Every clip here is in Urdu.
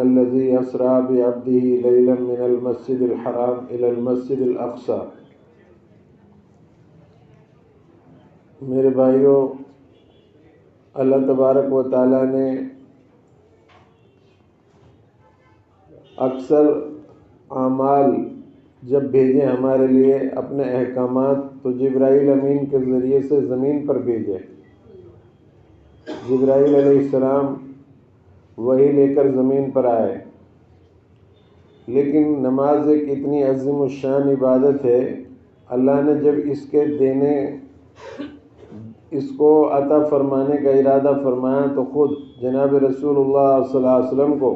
الذي أسرى بعبده ليلا من المسجد الحرام إلى المسجد الأقصى۔ میرے بھائیوں، اللہ تبارک و تعالیٰ نے اکثر اعمال جب بھیجے ہمارے لیے اپنے احکامات تو جبرائیل امین کے ذریعے سے زمین پر بھیجے۔ جبرائیل علیہ السلام وحی لے کر زمین پر آئے، لیکن نماز ایک اتنی عظیم الشان عبادت ہے، اللہ نے جب اس کو عطا فرمانے کا ارادہ فرمایا تو خود جناب رسول اللہ صلی اللہ علیہ وسلم کو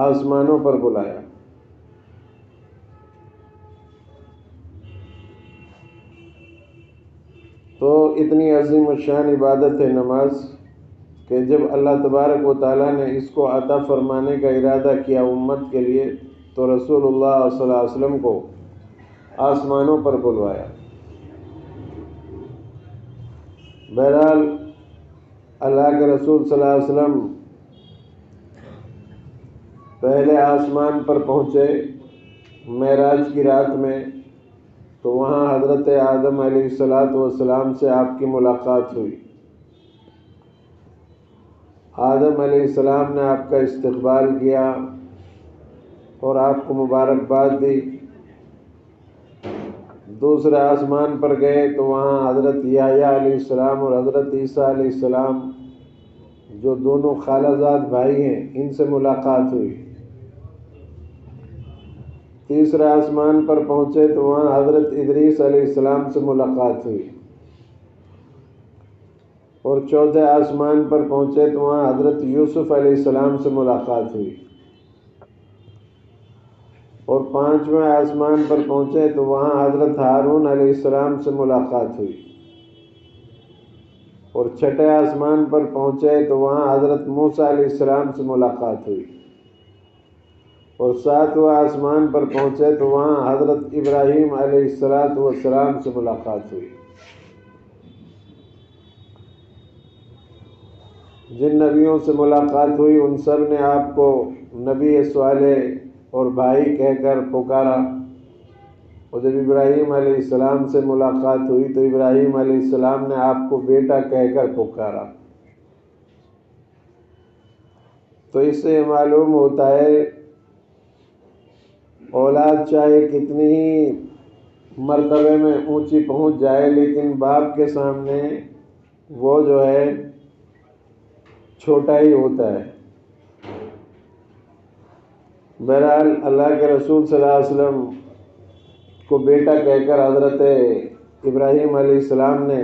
آسمانوں پر بلایا۔ تو اتنی عظیم الشان عبادت ہے نماز کہ جب اللہ تبارک و تعالیٰ نے اس کو عطا فرمانے کا ارادہ کیا امت کے لیے تو رسول اللہ صلی اللہ علیہ وسلم کو آسمانوں پر بلوایا۔ بہرحال اللہ کے رسول صلی اللہ علیہ وسلم پہلے آسمان پر پہنچے معراج کی رات میں، تو وہاں حضرت آدم علیہ السلام سے آپ کی ملاقات ہوئی۔ آدم علیہ السلام نے آپ کا استقبال کیا اور آپ کو مبارکباد دی۔ دوسرے آسمان پر گئے تو وہاں حضرت یحییٰ علیہ السلام اور حضرت عیسیٰ علیہ السلام جو دونوں خالہ زاد بھائی ہیں ان سے ملاقات ہوئی۔ تیسرے آسمان پر پہنچے تو وہاں حضرت ادریس علیہ السلام سے ملاقات ہوئی، اور چوتھے آسمان پر پہنچے تو وہاں حضرت یوسف علیہ السلام سے ملاقات ہوئی، اور پانچویں آسمان پر پہنچے تو وہاں حضرت ہارون علیہ السلام سے ملاقات ہوئی، اور چھٹے آسمان پر پہنچے تو وہاں حضرت موسیٰ علیہ السلام سے ملاقات ہوئی، اور ساتویں آسمان پر پہنچے تو وہاں حضرت ابراہیم علیہ السلام سے ملاقات ہوئی۔ جن نبیوں سے ملاقات ہوئی ان سب نے آپ کو نبی صالح اور بھائی کہہ کر پکارا، اور جب ابراہیم علیہ السلام سے ملاقات ہوئی تو ابراہیم علیہ السلام نے آپ کو بیٹا کہہ کر پکارا۔ تو اس سے معلوم ہوتا ہے اولاد چاہے کتنی ہی مرتبے میں اونچی پہنچ جائے، لیکن باپ کے سامنے وہ جو ہے چھوٹا ہی ہوتا ہے۔ بہرحال اللہ کے رسول صلی اللہ علیہ وسلم کو بیٹا کہہ کر حضرت ابراہیم علیہ السلام نے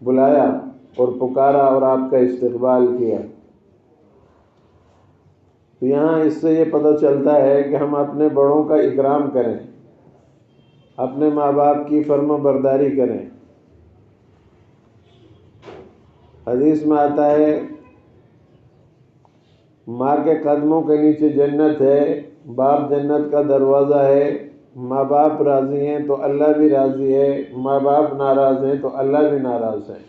بلایا اور پکارا اور آپ کا استقبال کیا۔ تو یہاں اس سے یہ پتہ چلتا ہے کہ ہم اپنے بڑوں کا اکرام کریں، اپنے ماں باپ کی فرما برداری کریں۔ حدیث میں آتا ہے ماں کے قدموں کے نیچے جنت ہے، باپ جنت کا دروازہ ہے۔ ماں باپ راضی ہیں تو اللہ بھی راضی ہے، ماں باپ ناراض ہیں تو اللہ بھی ناراض ہے۔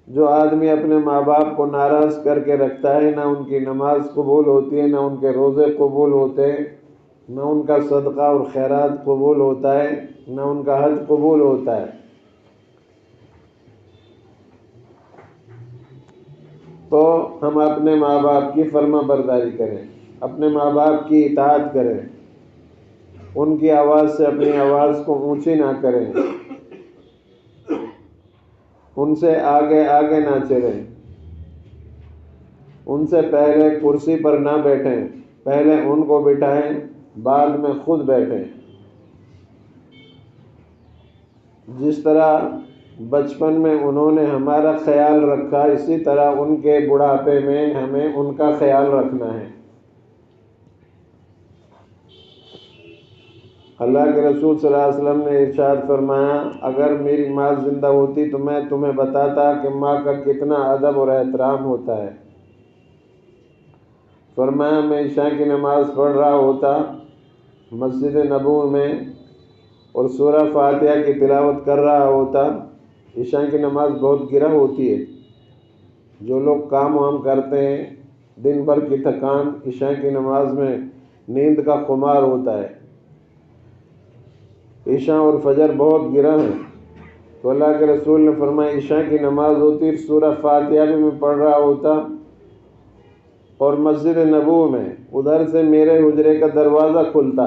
جو آدمی اپنے ماں باپ کو ناراض کر کے رکھتا ہے، نہ ان کی نماز قبول ہوتی ہے، نہ ان کے روزے قبول ہوتے ہیں، نہ ان کا صدقہ اور خیرات قبول ہوتا ہے، نہ ان کا حج قبول ہوتا ہے۔ تو ہم اپنے ماں باپ کی فرما برداری کریں، اپنے ماں باپ کی اطاعت کریں، ان کی آواز سے اپنی آواز کو اونچی نہ کریں، ان سے آگے آگے نہ چلیں، ان سے پہلے کرسی پر نہ بیٹھیں، پہلے ان کو بٹھائیں بعد میں خود بیٹھیں۔ جس طرح بچپن میں انہوں نے ہمارا خیال رکھا، اسی طرح ان کے بڑھاپے میں ہمیں ان کا خیال رکھنا ہے۔ اللہ کے رسول صلی اللہ علیہ وسلم نے ارشاد فرمایا اگر میری ماں زندہ ہوتی تو میں تمہیں بتاتا کہ ماں کا کتنا ادب اور احترام ہوتا ہے۔ فرمایا میں عشاء کی نماز پڑھ رہا ہوتا مسجد نبوی میں اور سورہ فاتحہ کی تلاوت کر رہا ہوتا۔ عشاء کی نماز بہت گرہ ہوتی ہے، جو لوگ کام وام کرتے ہیں، دن بھر کی تھکان، عشاء کی نماز میں نیند کا خمار ہوتا ہے، عشاء اور فجر بہت گرا ہے، تو اللہ کے رسول نے فرمایا عشاء کی نماز ہوتی، سورہ فاتحہ بھی میں پڑھ رہا ہوتا، اور مسجد نبوی میں ادھر سے میرے حجرے کا دروازہ کھلتا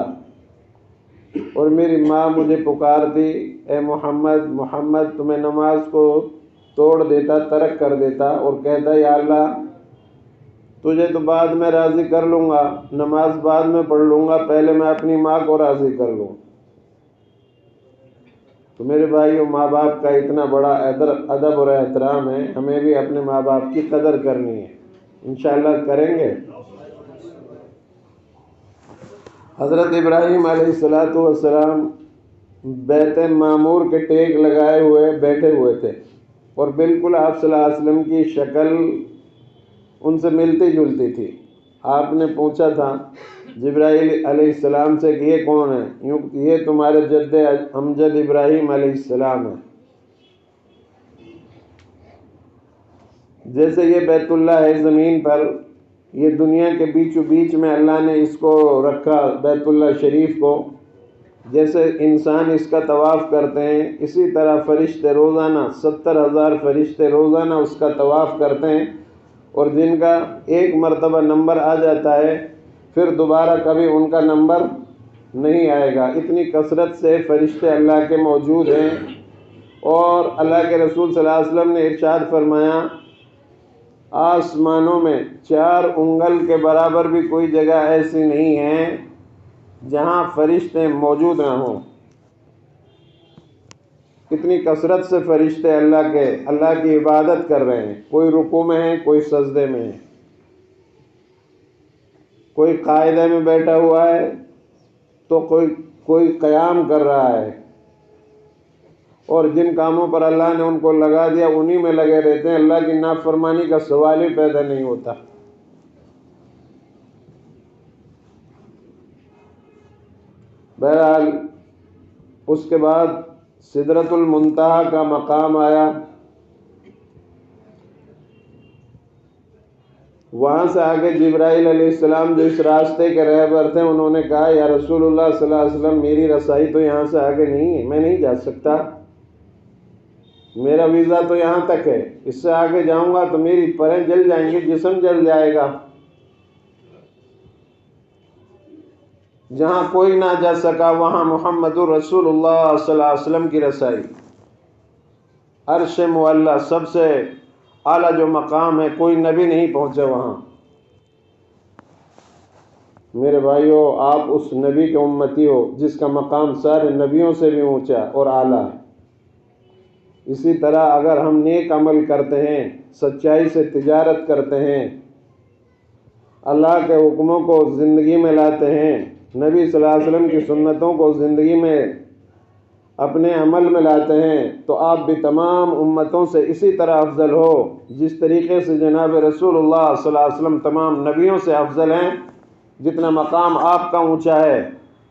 اور میری ماں مجھے پکارتی، اے محمد محمد، تو میں نماز کو توڑ دیتا، ترک کر دیتا اور کہتا یا اللہ تجھے تو بعد میں راضی کر لوں گا، نماز بعد میں پڑھ لوں گا، پہلے میں اپنی ماں کو راضی کر لوں۔ تو میرے بھائیو، ماں باپ کا اتنا بڑا ادب اور احترام ہے، ہمیں بھی اپنے ماں باپ کی قدر کرنی ہے، انشاءاللہ کریں گے۔ حضرت ابراہیم علیہ السلام بیت معمور کے ٹیک لگائے ہوئے بیٹھے ہوئے تھے، اور بالکل آپ صلی اللہ علیہ وسلم کی شکل ان سے ملتی جلتی تھی۔ آپ نے پوچھا تھا جبرائیل علیہ السلام سے کہ یہ کون ہے؟ یہ تمہارے جد امجد ابراہیم علیہ السلام ہے۔ جیسے یہ بیت اللہ ہے زمین پر، یہ دنیا کے بیچو بیچ میں اللہ نے اس کو رکھا، بیت اللہ شریف کو، جیسے انسان اس کا طواف کرتے ہیں، اسی طرح فرشتے روزانہ 70,000 فرشتے روزانہ اس کا طواف کرتے ہیں، اور جن کا ایک مرتبہ نمبر آ جاتا ہے پھر دوبارہ کبھی ان کا نمبر نہیں آئے گا، اتنی کثرت سے فرشتے اللہ کے موجود ہیں۔ اور اللہ کے رسول صلی اللہ علیہ وسلم نے ارشاد فرمایا، آسمانوں میں 4 انگل کے برابر بھی کوئی جگہ ایسی نہیں ہے جہاں فرشتے موجود نہ ہوں۔ اتنی کثرت سے فرشتے اللہ کی عبادت کر رہے ہیں، کوئی رکوع میں ہے، کوئی سجدے میں ہے، کوئی قاعدے میں بیٹھا ہوا ہے تو کوئی قیام کر رہا ہے، اور جن کاموں پر اللہ نے ان کو لگا دیا انہی میں لگے رہتے ہیں، اللہ کی نافرمانی کا سوال ہی پیدا نہیں ہوتا۔ بہرحال اس کے بعد سدرۃ المنتہا کا مقام آیا، وہاں سے آگے جبرائیل علیہ السلام جو اس راستے کے رہبر تھے، انہوں نے کہا یا رسول اللہ صلی اللہ علیہ وسلم میری رسائی تو یہاں سے آگے نہیں ہے، میں نہیں جا سکتا، میرا ویزا تو یہاں تک ہے، اس سے آگے جاؤں گا تو میری پریں جل جائیں گی، جسم جل جائے گا۔ جہاں کوئی نہ جا سکا وہاں محمد رسول اللہ صلی اللہ علیہ وسلم کی رسائی، عرش معلیٰ سب سے اعلیٰ جو مقام ہے، کوئی نبی نہیں پہنچا وہاں۔ میرے بھائیو، آپ اس نبی کے امتی ہو جس کا مقام سارے نبیوں سے بھی اونچا اور اعلیٰ ہے۔ اسی طرح اگر ہم نیک عمل کرتے ہیں، سچائی سے تجارت کرتے ہیں، اللہ کے حکموں کو زندگی میں لاتے ہیں، نبی صلی اللہ علیہ وسلم کی سنتوں کو زندگی میں اپنے عمل میں لاتے ہیں، تو آپ بھی تمام امتوں سے اسی طرح افضل ہو جس طریقے سے جناب رسول اللہ صلی اللہ علیہ وسلم تمام نبیوں سے افضل ہیں۔ جتنا مقام آپ کا اونچا ہے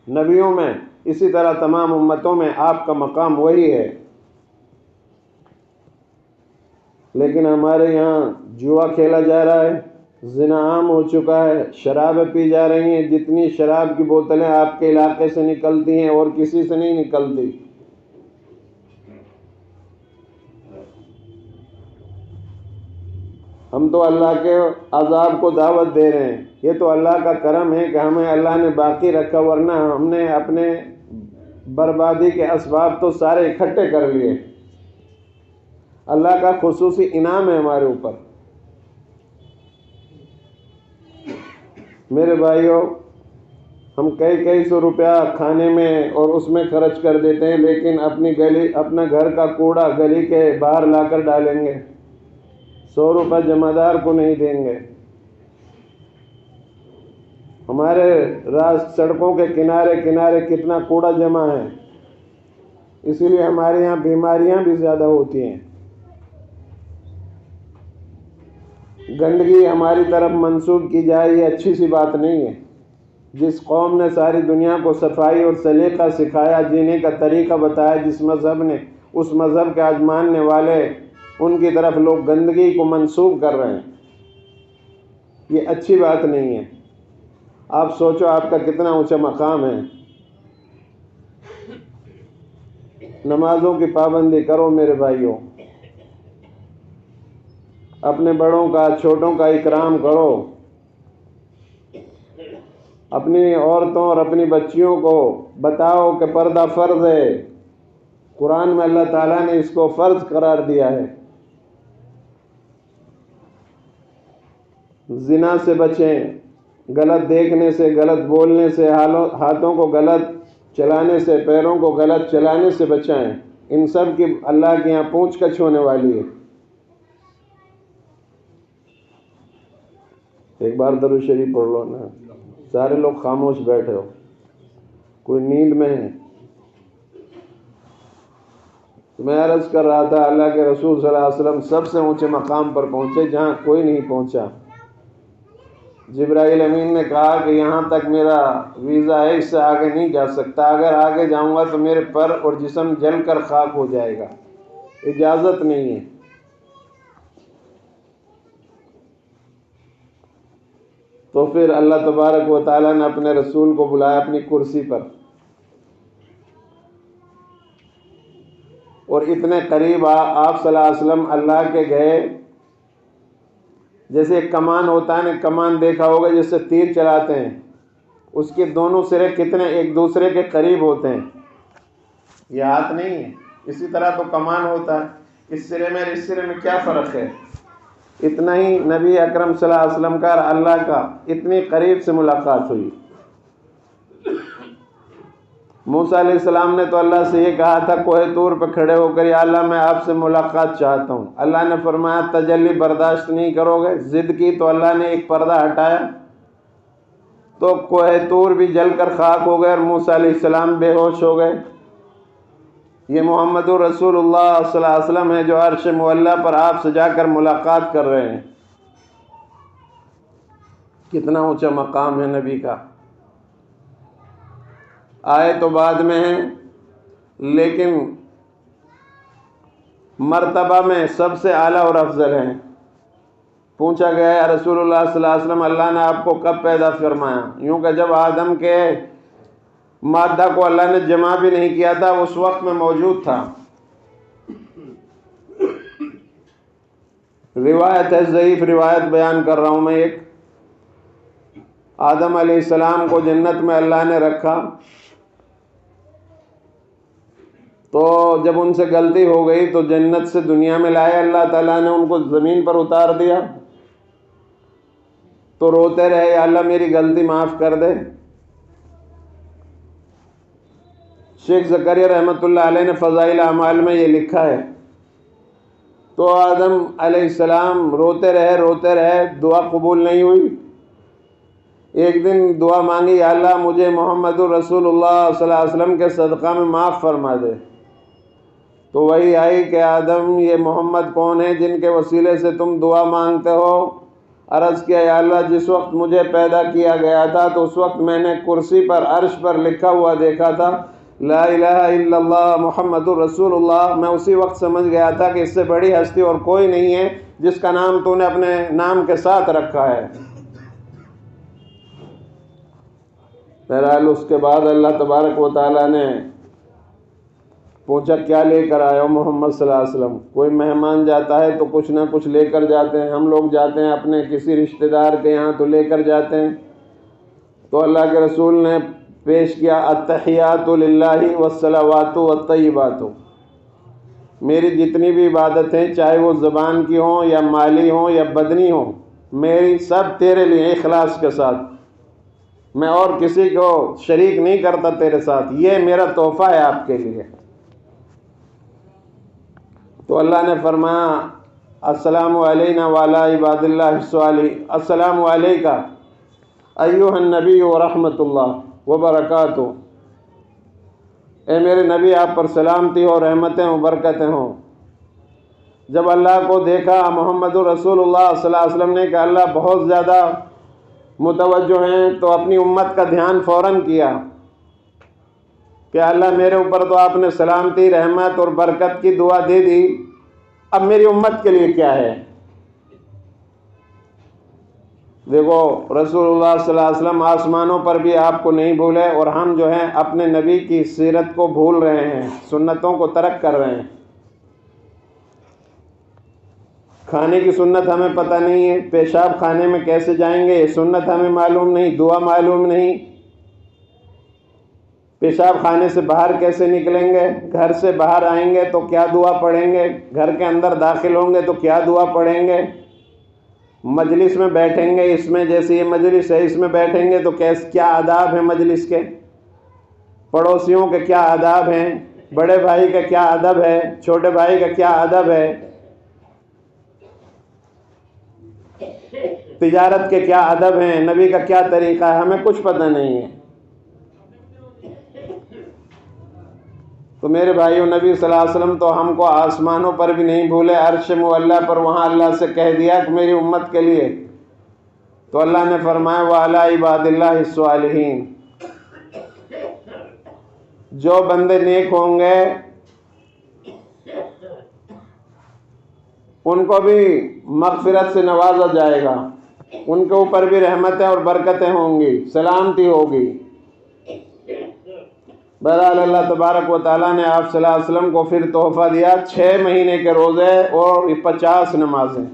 نبیوں میں، اسی طرح تمام امتوں میں آپ کا مقام وہی ہے۔ لیکن ہمارے یہاں جوا کھیلا جا رہا ہے، زنا عام ہو چکا ہے، شرابیں پی جا رہی ہیں، جتنی شراب کی بوتلیں آپ کے علاقے سے نکلتی ہیں اور کسی سے نہیں نکلتی۔ ہم تو اللہ کے عذاب کو دعوت دے رہے ہیں، یہ تو اللہ کا کرم ہے کہ ہمیں اللہ نے باقی رکھا، ورنہ ہم نے اپنے بربادی کے اسباب تو سارے اکٹھے کر لیے۔ اللہ کا خصوصی انعام ہے ہمارے اوپر۔ میرے بھائیوں، ہم کئی سو روپیہ کھانے میں اور اس میں خرچ کر دیتے ہیں، لیکن اپنا گھر کا کوڑا گلی کے باہر لا کر ڈالیں گے، 100 روپے جمع دار کو نہیں دیں گے۔ ہمارے سڑکوں کے کنارے کتنا کوڑا جمع ہے، اسی لیے ہمارے یہاں بیماریاں بھی زیادہ ہوتی ہیں۔ گندگی ہماری طرف منسوب کی جائے یہ اچھی سی بات نہیں ہے۔ جس قوم نے ساری دنیا کو صفائی اور سلیقہ سکھایا، جینے کا طریقہ بتایا، جس مذہب نے، اس مذہب کے آج ماننے والے ان کی طرف لوگ گندگی کو منسوب کر رہے ہیں، یہ اچھی بات نہیں ہے۔ آپ سوچو آپ کا کتنا اونچا مقام ہے۔ نمازوں کی پابندی کرو میرے بھائیوں، اپنے بڑوں کا چھوٹوں کا اکرام کرو، اپنی عورتوں اور اپنی بچیوں کو بتاؤ کہ پردہ فرض ہے، قرآن میں اللہ تعالیٰ نے اس کو فرض قرار دیا ہے۔ زنا سے بچیں، غلط دیکھنے سے، غلط بولنے سے، ہاتھوں کو غلط چلانے سے، پیروں کو غلط چلانے سے بچائیں۔ ان سب کی اللہ کے یہاں پونچھ کچھ ہونے والی ہے۔ ایک بار درود شریف پڑھ لو نا، سارے لوگ خاموش بیٹھے ہو، کوئی نیند میں ہے؟ میں عرض کر رہا تھا اللہ کے رسول صلی اللہ علیہ وسلم سب سے اونچے مقام پر پہنچے جہاں کوئی نہیں پہنچا۔ جبرائیل امین نے کہا کہ یہاں تک میرا ویزا ہے، اس سے آگے نہیں جا سکتا، اگر آگے جاؤں گا تو میرے پر اور جسم جل کر خاک ہو جائے گا، اجازت نہیں ہے۔ تو پھر اللہ تبارک و تعالیٰ نے اپنے رسول کو بلایا اپنی کرسی پر، اور اتنے قریب آپ صلی اللہ علیہ وسلم اللہ کے گئے، جیسے ایک کمان ہوتا ہے نا، کمان دیکھا ہوگا جس سے تیر چلاتے ہیں، اس کے دونوں سرے کتنے ایک دوسرے کے قریب ہوتے ہیں، یہ ہاتھ نہیں ہے، اسی طرح تو کمان ہوتا ہے، اس سرے میں اس سرے میں کیا فرق ہے؟ اتنا ہی نبی اکرم صلی اللہ علیہ وسلم کا اللہ کا اتنی قریب سے ملاقات ہوئی۔ موسیٰ علیہ السلام نے تو اللہ سے یہ کہا تھا کوہ طور پہ کھڑے ہو کر، یا اللہ میں آپ سے ملاقات چاہتا ہوں۔ اللہ نے فرمایا تجلی برداشت نہیں کرو گے، ضد کی تو اللہ نے ایک پردہ ہٹایا تو کوہ طور بھی جل کر خاک ہو گئے اور موسیٰ علیہ السلام بے ہوش ہو گئے۔ یہ محمد رسول اللہ صلی اللہ علیہ وسلم ہے جو عرش معلیٰ پر آپ سے جا کر ملاقات کر رہے ہیں۔ کتنا اونچا مقام ہے نبی کا۔ آئے تو بعد میں ہیں، لیکن مرتبہ میں سب سے اعلیٰ اور افضل ہیں۔ پوچھا گیا ہے رسول اللہ صلی اللہ علیہ وسلم اللہ نے آپ کو کب پیدا فرمایا؟ یوں کہ جب آدم کے مادہ کو اللہ نے جمع بھی نہیں کیا تھا اس وقت میں موجود تھا۔ روایت ہے، ضعیف روایت بیان کر رہا ہوں میں ایک، آدم علیہ السلام کو جنت میں اللہ نے رکھا، تو جب ان سے غلطی ہو گئی تو جنت سے دنیا میں لائے، اللہ تعالیٰ نے ان کو زمین پر اتار دیا، تو روتے رہے یا اللہ میری غلطی معاف کر دے۔ شیخ زکریا رحمۃ اللہ علیہ نے فضائل اعمال میں یہ لکھا ہے، تو آدم علیہ السلام روتے رہے، دعا قبول نہیں ہوئی۔ ایک دن دعا مانگی، یا اللہ مجھے محمد رسول اللہ صلی اللہ علیہ وسلم کے صدقہ میں معاف فرما دے، تو وہی آئی کہ آدم یہ محمد کون ہے جن کے وسیلے سے تم دعا مانگتے ہو؟ عرض کیا یا اللہ جس وقت مجھے پیدا کیا گیا تھا تو اس وقت میں نے کرسی پر عرش پر لکھا ہوا دیکھا تھا لا الہ الا اللہ محمد الرسول اللہ، میں اسی وقت سمجھ گیا تھا کہ اس سے بڑی ہستی اور کوئی نہیں ہے جس کا نام تو نے اپنے نام کے ساتھ رکھا ہے۔ بہرحال اس کے بعد اللہ تبارک و تعالیٰ نے پوچھا کیا لے کر آئے ہو محمد صلی اللہ علیہ وسلم؟ کوئی مہمان جاتا ہے تو کچھ نہ کچھ لے کر جاتے ہیں، ہم لوگ جاتے ہیں اپنے کسی رشتہ دار کے یہاں تو لے کر جاتے ہیں، تو اللہ کے رسول نے پیش کیا التحیات للہ والصلوات والطیبات، میری جتنی بھی عبادتیں چاہے وہ زبان کی ہوں یا مالی ہوں یا بدنی ہوں، میری سب تیرے لیے اخلاص کے ساتھ، میں اور کسی کو شریک نہیں کرتا تیرے ساتھ، یہ میرا تحفہ ہے آپ کے لیے۔ تو اللہ نے فرمایا السلام علینا وعلی عباد اللہ الصالحین، السلام علیکہ ایھا النبی ورحمۃ اللہ وبرکاتہ، اے میرے نبی آپ پر سلامتی ہو، رحمتیں ہوں، برکتیں ہوں۔ جب اللہ کو دیکھا محمد رسول اللہ صلی اللہ علیہ وسلم نے کہ اللہ بہت زیادہ متوجہ ہیں، تو اپنی امت کا دھیان فوراً کیا کہ اللہ میرے اوپر تو آپ نے سلامتی، رحمت اور برکت کی دعا دے دی، اب میری امت کے لیے کیا ہے؟ دیکھو رسول اللہ صلی اللہ علیہ وسلم آسمانوں پر بھی آپ کو نہیں بھولے، اور ہم جو ہیں اپنے نبی کی سیرت کو بھول رہے ہیں، سنتوں کو ترک کر رہے ہیں۔ کھانے کی سنت ہمیں پتہ نہیں ہے، پیشاب خانے میں کیسے جائیں گے یہ سنت ہمیں معلوم نہیں، دعا معلوم نہیں، پیشاب خانے سے باہر کیسے نکلیں گے، گھر سے باہر آئیں گے تو کیا دعا پڑھیں گے، گھر کے اندر داخل ہوں گے تو کیا دعا پڑھیں گے، مجلس میں بیٹھیں گے، اس میں جیسے یہ مجلس ہے اس میں بیٹھیں گے تو کیا آداب ہیں مجلس کے، پڑوسیوں کے کیا آداب ہیں، بڑے بھائی کا کیا ادب ہے، چھوٹے بھائی کا کیا ادب ہے، تجارت کے کیا ادب ہیں، نبی کا کیا طریقہ ہے، ہمیں کچھ پتہ نہیں ہے۔ تو میرے بھائیو، نبی صلی اللہ علیہ وسلم تو ہم کو آسمانوں پر بھی نہیں بھولے، عرش معلیٰ پر وہاں اللہ سے کہہ دیا کہ میری امت کے لیے، تو اللہ نے فرمایا وَعَلَىٰ عِبَادِ اللَّهِ الصَّالِحِينَ، جو بندے نیک ہوں گے ان کو بھی مغفرت سے نوازا جائے گا، ان کے اوپر بھی رحمتیں اور برکتیں ہوں گی، سلامتی ہوگی۔ بہرحال اللہ تبارک و تعالیٰ نے آپ صلی اللہ علیہ وسلم کو پھر تحفہ دیا 6 مہینے کے روزے اور 50 نمازیں۔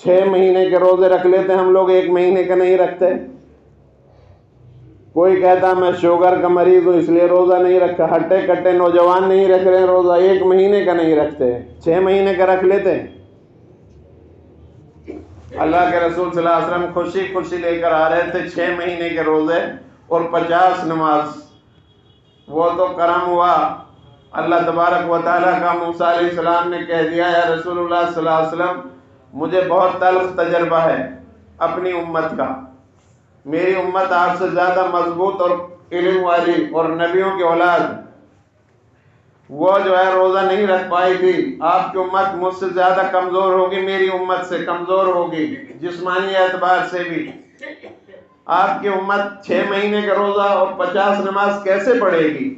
6 مہینے کے روزے رکھ لیتے ہم لوگ، 1 مہینے کا نہیں رکھتے۔ کوئی کہتا میں شوگر کا مریض ہوں اس لیے روزہ نہیں رکھا، ہٹے کٹے نوجوان نہیں رکھ رہے روزہ، 1 مہینے کا نہیں رکھتے، 6 مہینے کا رکھ لیتے۔ اللہ کے رسول صلی اللہ علیہ وسلم خوشی خوشی لے کر آ رہے تھے 6 مہینے کے روزے اور 50 نماز۔ وہ تو کرم ہوا، اللہ تبارک و تعالیٰ کا موسیٰ علیہ السلام نے کہہ دیا یا رسول اللہ صلی اللہ علیہ وسلم مجھے بہت تلخ تجربہ ہے اپنی امت کا، میری امت آپ سے زیادہ مضبوط اور علم والی اور نبیوں کی اولاد، وہ جو ہے روزہ نہیں رکھ پائی تھی، آپ کی امت مجھ سے زیادہ کمزور ہوگی، میری امت سے کمزور ہوگی جسمانی اعتبار سے بھی۔ آپ کی امت 6 مہینے کا روزہ اور 50 نماز کیسے پڑھے گی؟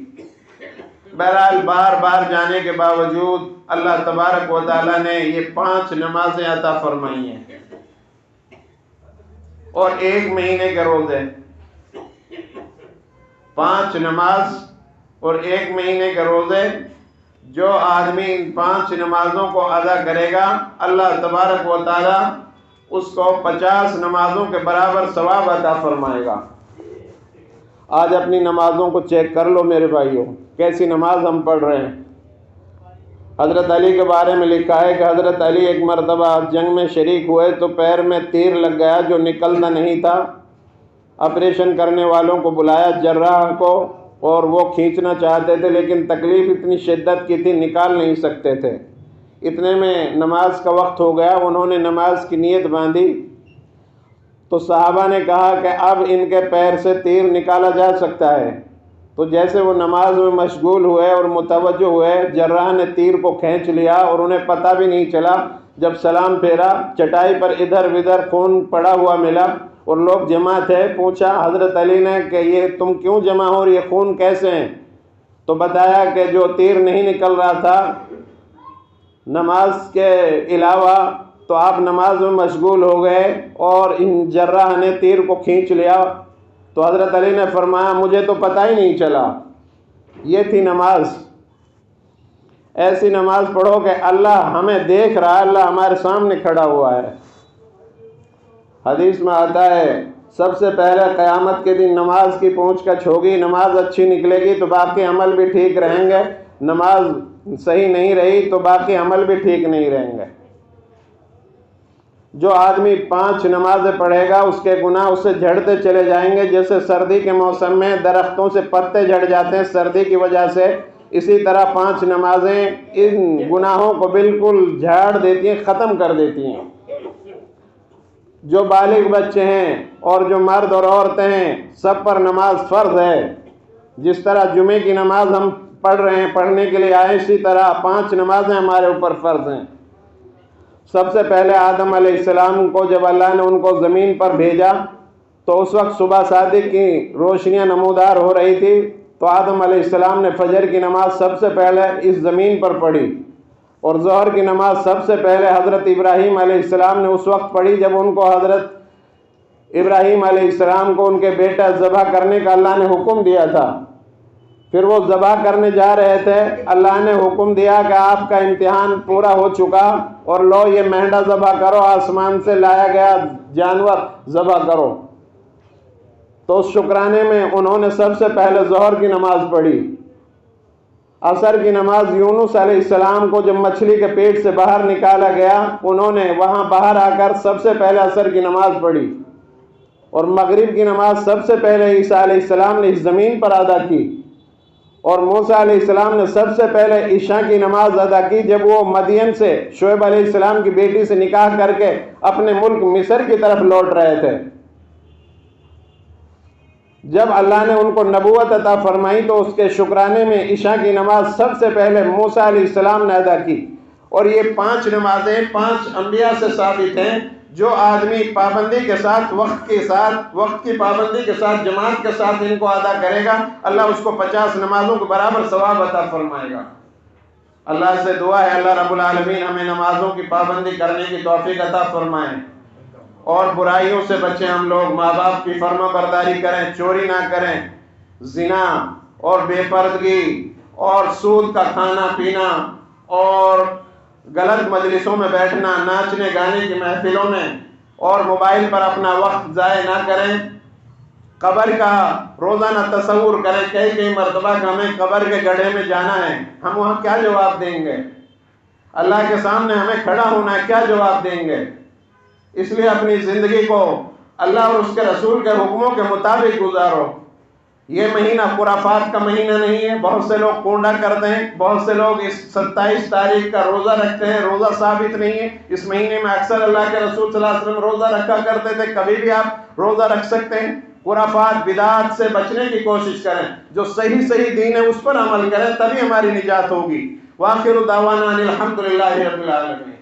بہرحال بار بار جانے کے باوجود اللہ تبارک و تعالیٰ نے یہ 5 نمازیں عطا فرمائی ہیں اور 1 مہینے کے روزے، 5 نماز اور 1 مہینے کے روزے۔ جو آدمی ان 5 نمازوں کو ادا کرے گا اللہ تبارک و تعالیٰ اس کو 50 نمازوں کے برابر ثواب عطا فرمائے گا۔ آج اپنی نمازوں کو چیک کر لو میرے بھائیوں، کیسی نماز ہم پڑھ رہے ہیں۔ حضرت علی کے بارے میں لکھا ہے کہ حضرت علی ایک مرتبہ جنگ میں شریک ہوئے تو پیر میں تیر لگ گیا جو نکلنا نہیں تھا، آپریشن کرنے والوں کو بلایا جراح کو، اور وہ کھینچنا چاہتے تھے لیکن تکلیف اتنی شدت کی تھی نکال نہیں سکتے تھے۔ اتنے میں نماز کا وقت ہو گیا، انہوں نے نماز کی نیت باندھی تو صحابہ نے کہا کہ اب ان کے پیر سے تیر نکالا جا سکتا ہے۔ تو جیسے وہ نماز میں مشغول ہوئے اور متوجہ ہوئے، جراح نے تیر کو کھینچ لیا اور انہیں پتہ بھی نہیں چلا۔ جب سلام پھیرا چٹائی پر ادھر ادھر خون پڑا ہوا ملا اور لوگ جمع تھے، پوچھا حضرت علی نے کہ یہ تم کیوں جمع ہو اور یہ خون کیسے ہیں؟ تو بتایا کہ جو تیر نہیں نکل رہا تھا نماز کے علاوہ تو آپ نماز میں مشغول ہو گئے اور ان جراح نے تیر کو کھینچ لیا۔ تو حضرت علی نے فرمایا مجھے تو پتہ ہی نہیں چلا، یہ تھی نماز۔ ایسی نماز پڑھو کہ اللہ ہمیں دیکھ رہا ہے، اللہ ہمارے سامنے کھڑا ہوا ہے۔ حدیث میں آتا ہے سب سے پہلے قیامت کے دن نماز کی پونچھ کچھ ہوگی، نماز اچھی نکلے گی تو باقی عمل بھی ٹھیک رہیں گے، نماز صحیح نہیں رہی تو باقی عمل بھی ٹھیک نہیں رہیں گے۔ جو آدمی 5 نمازیں پڑھے گا اس کے گناہ اسے جھڑتے چلے جائیں گے، جیسے سردی کے موسم میں درختوں سے پتے جھڑ جاتے ہیں سردی کی وجہ سے، اسی طرح 5 نمازیں ان گناہوں کو بالکل جھاڑ دیتی ہیں، ختم کر دیتی ہیں۔ جو بالغ بچے ہیں اور جو مرد اور عورتیں ہیں سب پر نماز فرض ہے۔ جس طرح جمعے کی نماز ہم پڑھ رہے ہیں، پڑھنے کے لیے آئے، اسی طرح 5 نمازیں ہمارے اوپر فرض ہیں۔ سب سے پہلے آدم علیہ السلام کو جب اللہ نے ان کو زمین پر بھیجا تو اس وقت صبح صادق کی روشنیاں نمودار ہو رہی تھی، تو آدم علیہ السلام نے فجر کی نماز سب سے پہلے اس زمین پر پڑھی۔ اور ظہر کی نماز سب سے پہلے حضرت ابراہیم علیہ السلام نے اس وقت پڑھی جب ان کو حضرت ابراہیم علیہ السلام کو ان کے بیٹا ذبح کرنے کا اللہ نے حکم دیا تھا۔ پھر وہ ذبح کرنے جا رہے تھے، اللہ نے حکم دیا کہ آپ کا امتحان پورا ہو چکا اور لو یہ مہنڈا ذبح کرو، آسمان سے لایا گیا جانور ذبح کرو۔ تو اس شکرانے میں انہوں نے سب سے پہلے ظہر کی نماز پڑھی۔ عصر کی نماز یونس علیہ السلام کو جب مچھلی کے پیٹ سے باہر نکالا گیا، انہوں نے وہاں باہر آ کر سب سے پہلے عصر کی نماز پڑھی، اور مغرب کی نماز سب سے پہلے عیسیٰ علیہ السلام نے اس زمین پر ادا کی، اور موسیٰ علیہ السلام نے سب سے پہلے عشاء کی نماز ادا کی جب وہ مدین سے شعیب علیہ السلام کی بیٹی سے نکاح کر کے اپنے ملک مصر کی طرف لوٹ رہے تھے۔ جب اللہ نے ان کو نبوت عطا فرمائی تو اس کے شکرانے میں عشاء کی نماز سب سے پہلے موسیٰ علیہ السلام نے ادا کی۔ اور یہ 5 نمازیں 5 انبیاء سے ثابت ہیں، جو آدمی پابندی کے ساتھ وقت کی پابندی کے ساتھ جماعت کے ساتھ ان کو ادا کرے گا، اللہ اس کو 50 نمازوں کے برابر ثواب عطا فرمائے گا۔ اللہ سے دعا ہے اللہ رب العالمین ہمیں نمازوں کی پابندی کرنے کی توفیق عطا فرمائے، اور برائیوں سے بچیں ہم لوگ، ماں باپ کی فرما برداری کریں، چوری نہ کریں، زنا اور بے پردگی اور سود کا کھانا پینا اور غلط مجلسوں میں بیٹھنا، ناچنے گانے کی محفلوں میں اور موبائل پر اپنا وقت ضائع نہ کریں۔ قبر کا روزانہ تصور کریں، کئی مرتبہ کہ ہمیں قبر کے گڑھے میں جانا ہے، ہم وہاں کیا جواب دیں گے؟ اللہ کے سامنے ہمیں کھڑا ہونا ہے، کیا جواب دیں گے؟ اس لیے اپنی زندگی کو اللہ اور اس کے رسول کے حکموں کے مطابق گزارو۔ یہ مہینہ خرافات کا مہینہ نہیں ہے، بہت سے لوگ کونڈا کرتے ہیں، بہت سے لوگ اس 27 تاریخ کا روزہ رکھتے ہیں، روزہ ثابت نہیں ہے۔ اس مہینے میں اکثر اللہ کے رسول صلی اللہ علیہ وسلم روزہ رکھا کرتے تھے، کبھی بھی آپ روزہ رکھ سکتے ہیں۔ خرافات بدعات سے بچنے کی کوشش کریں، جو صحیح دین ہے اس پر عمل کریں، تبھی ہماری نجات ہوگی۔ وآخر دعوانا ان الحمد للہ رب العالمین۔